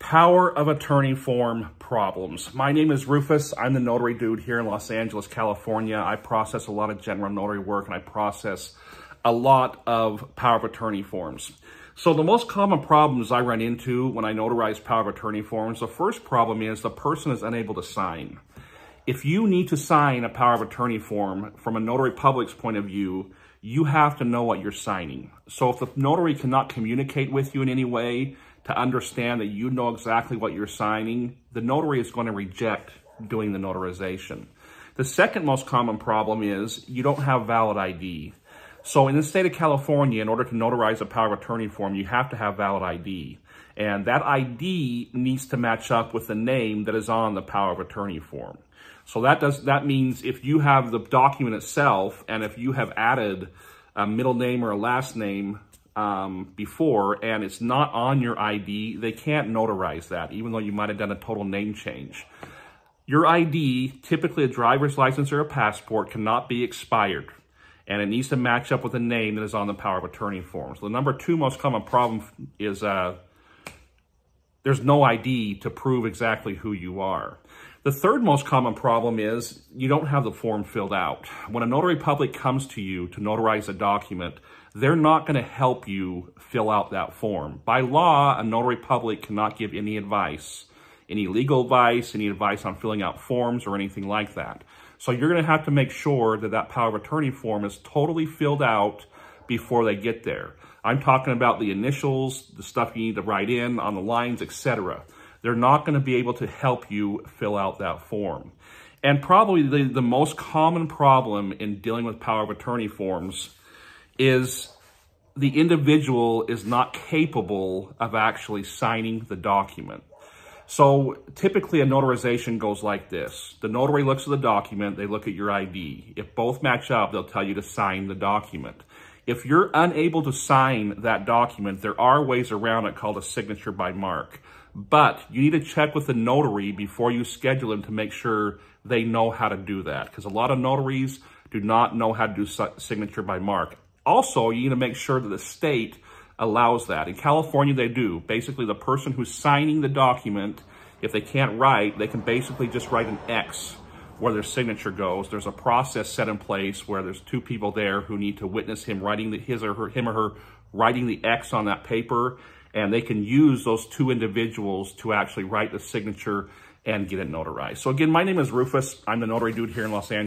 Power of attorney form problems. My name is Rufus. I'm the notary dude here in Los Angeles, California. I process a lot of general notary work and I process a lot of power of attorney forms. So the most common problems I run into when I notarize power of attorney forms, the first problem is the person is unable to sign. If you need to sign a power of attorney form from a notary public's point of view, you have to know what you're signing. So if the notary cannot communicate with you in any way to understand that you know exactly what you're signing, the notary is going to reject doing the notarization. The second most common problem is you don't have valid ID. So in the state of California, in order to notarize a power of attorney form, you have to have valid ID. And that ID needs to match up with the name that is on the power of attorney form. So that means if you have the document itself, and if you have added a middle name or a last name before, and it's not on your ID, they can't notarize that, even though you might have done a total name change. Your ID, typically a driver's license or a passport, cannot be expired, and it needs to match up with the name that is on the power of attorney form. So the number two most common problem is there's no ID to prove exactly who you are. The third most common problem is you don't have the form filled out. When a notary public comes to you to notarize a document, they're not going to help you fill out that form. By law, a notary public cannot give any advice, any legal advice, any advice on filling out forms or anything like that. So you're going to have to make sure that that power of attorney form is totally filled out before they get there. I'm talking about the initials, the stuff you need to write in on the lines, etc. They're not going to be able to help you fill out that form. And probably the most common problem in dealing with power of attorney forms is the individual is not capable of actually signing the document. So typically a notarization goes like this. The notary looks at the document, they look at your ID. If both match up, they'll tell you to sign the document. If you're unable to sign that document, there are ways around it called a signature by mark. But you need to check with the notary before you schedule them to make sure they know how to do that, because a lot of notaries do not know how to do signature by mark. Also, you need to make sure that the state allows that. In California, they do. Basically, the person who's signing the document, if they can't write, they can basically just write an X where their signature goes. There's a process set in place where there's two people there who need to witness him writing him or her writing the X on that paper, and they can use those two individuals to actually write the signature and get it notarized. So again, my name is Rufus. I'm the notary dude here in Los Angeles.